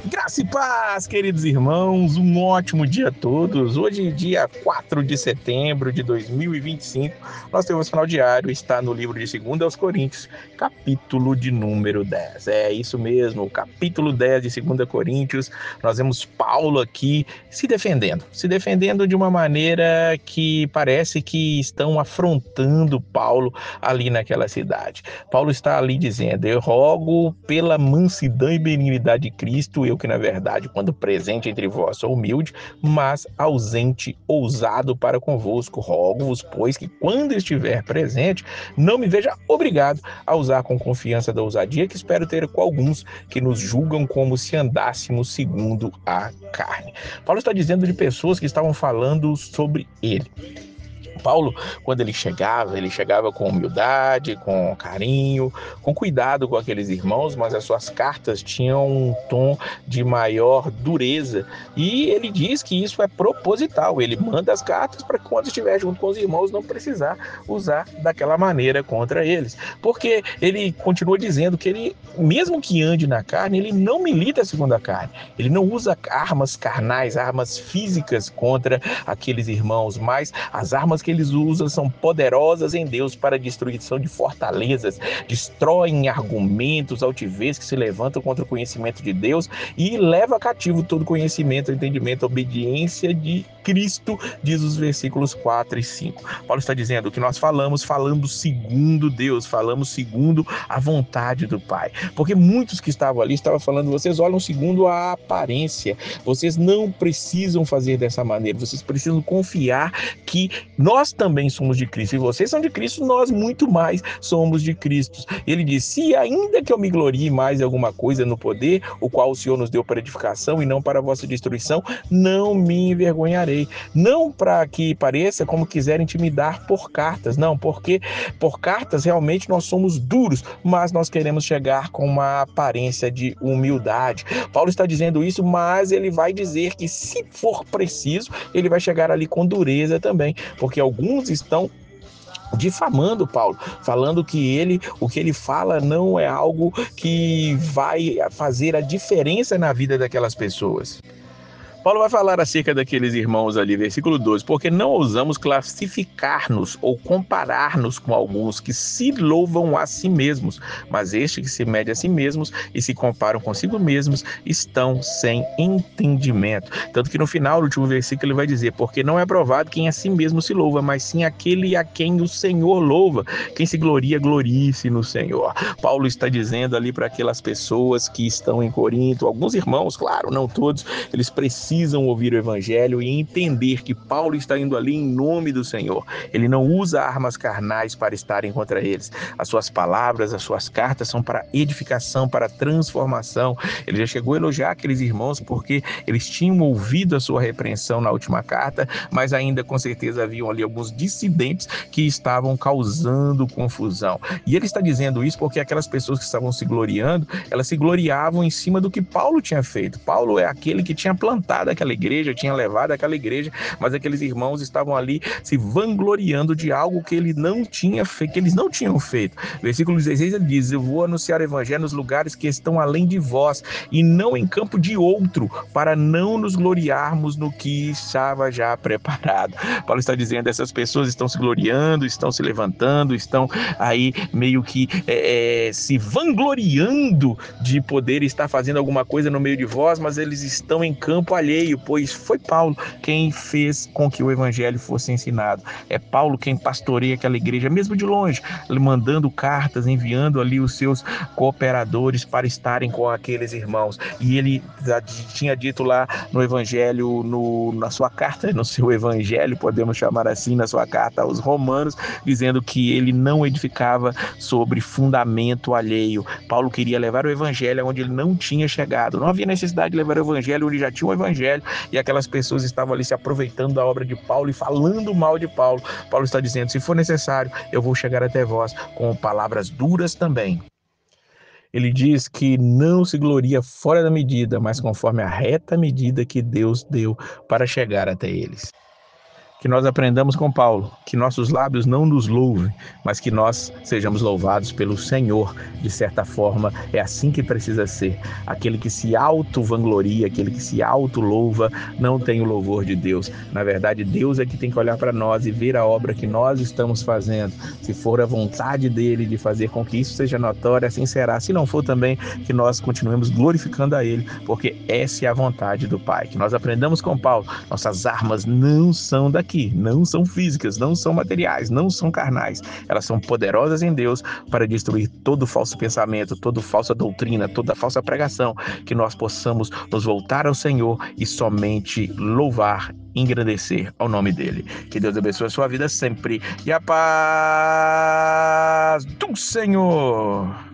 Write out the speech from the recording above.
Graça e paz, queridos irmãos, um ótimo dia a todos. Hoje, dia 4 de setembro de 2025, nós temos final diário, está no livro de 2 aos Coríntios, capítulo de número 10. É isso mesmo, capítulo 10 de 2 Coríntios, nós vemos Paulo aqui se defendendo de uma maneira que parece que estão afrontando Paulo ali naquela cidade. Paulo está ali dizendo: eu rogo pela mansidão e benignidade de Cristo, eu que na verdade, quando presente entre vós, sou humilde, mas ausente, ousado para convosco. Rogo-vos, pois, que quando estiver presente, não me veja obrigado a usar com confiança da ousadia que espero ter com alguns que nos julgam como se andássemos segundo a carne. Paulo está dizendo de pessoas que estavam falando sobre ele. Paulo, quando ele chegava com humildade, com carinho, com cuidado com aqueles irmãos, mas as suas cartas tinham um tom de maior dureza. E ele diz que isso é proposital. Ele manda as cartas para que quando estiver junto com os irmãos não precisar usar daquela maneira contra eles. Porque ele continua dizendo que ele, mesmo que ande na carne, ele não milita segundo a carne. Ele não usa armas carnais, armas físicas contra aqueles irmãos, mas as armas que eles usam são poderosas em Deus para a destruição de fortalezas, destroem argumentos, altivez que se levantam contra o conhecimento de Deus e leva cativo todo conhecimento, entendimento, obediência de Cristo, diz os versículos 4 e 5. Paulo está dizendo que nós falamos segundo Deus, falamos segundo a vontade do Pai. Porque muitos que estavam ali estavam falando: vocês olham segundo a aparência, vocês não precisam fazer dessa maneira, vocês precisam confiar que nós também somos de Cristo, e vocês são de Cristo, nós muito mais somos de Cristo. Ele diz: se ainda que eu me glorie mais em alguma coisa no poder, o qual o Senhor nos deu para edificação e não para a vossa destruição, não me envergonharei. Não para que pareça como quiser intimidar por cartas, não, porque por cartas realmente nós somos duros, mas nós queremos chegar com uma aparência de humildade. Paulo está dizendo isso, mas ele vai dizer que, se for preciso, ele vai chegar ali com dureza também, porque alguns estão difamando Paulo, falando que o que ele fala não é algo que vai fazer a diferença na vida daquelas pessoas. Paulo vai falar acerca daqueles irmãos ali, versículo 12: porque não ousamos classificar-nos ou comparar-nos com alguns que se louvam a si mesmos, mas estes que se medem a si mesmos e se comparam consigo mesmos estão sem entendimento. Tanto que no final, no último versículo, ele vai dizer: porque não é provado quem a si mesmo se louva, mas sim aquele a quem o Senhor louva. Quem se gloria, glorie-se no Senhor. Paulo está dizendo ali para aquelas pessoas que estão em Corinto, alguns irmãos, claro, não todos, eles precisam ouvir o evangelho e entender que Paulo está indo ali em nome do Senhor. Ele não usa armas carnais para estarem contra eles. As suas palavras, as suas cartas são para edificação, para transformação. Ele já chegou a elogiar aqueles irmãos porque eles tinham ouvido a sua repreensão na última carta, mas ainda com certeza haviam ali alguns dissidentes que estavam causando confusão. E ele está dizendo isso porque aquelas pessoas que estavam se gloriando, elas se gloriavam em cima do que Paulo tinha feito. Paulo é aquele que tinha plantado aquela igreja, tinha levado aquela igreja, mas aqueles irmãos estavam ali se vangloriando de algo que ele não tinha feito, que eles não tinham feito. Versículo 16 ele diz: eu vou anunciar o evangelho nos lugares que estão além de vós, e não em campo de outro, para não nos gloriarmos no que estava já preparado. Paulo está dizendo: essas pessoas estão se gloriando, estão se levantando, estão aí meio que se vangloriando de poder estar fazendo alguma coisa no meio de vós, mas eles estão em campo alheio, pois foi Paulo quem fez com que o evangelho fosse ensinado. É Paulo quem pastoreia aquela igreja, mesmo de longe, mandando cartas, enviando ali os seus cooperadores para estarem com aqueles irmãos. E ele tinha dito lá no evangelho, na sua carta, no seu evangelho, podemos chamar assim, na sua carta aos Romanos, dizendo que ele não edificava sobre fundamento alheio. Paulo queria levar o evangelho onde ele não tinha chegado. Não havia necessidade de levar o evangelho onde já tinha o evangelho, e aquelas pessoas estavam ali se aproveitando da obra de Paulo e falando mal de Paulo. Paulo está dizendo: se for necessário, eu vou chegar até vós com palavras duras também. Ele diz que não se gloria fora da medida, mas conforme a reta medida que Deus deu para chegar até eles. Que nós aprendamos com Paulo, que nossos lábios não nos louvem, mas que nós sejamos louvados pelo Senhor. De certa forma, é assim que precisa ser. Aquele que se auto-vangloria, aquele que se auto-louva, não tem o louvor de Deus. Na verdade, Deus é que tem que olhar para nós e ver a obra que nós estamos fazendo. Se for a vontade dele de fazer com que isso seja notório, assim será. Se não for também, que nós continuemos glorificando a ele, porque essa é a vontade do Pai. Que nós aprendamos com Paulo, nossas armas não são daqui, não são físicas, não são materiais, não são carnais. Elas são poderosas em Deus para destruir todo falso pensamento, toda falsa doutrina, toda falsa pregação. Que nós possamos nos voltar ao Senhor e somente louvar, engrandecer ao nome dele. Que Deus abençoe a sua vida sempre e a paz do Senhor.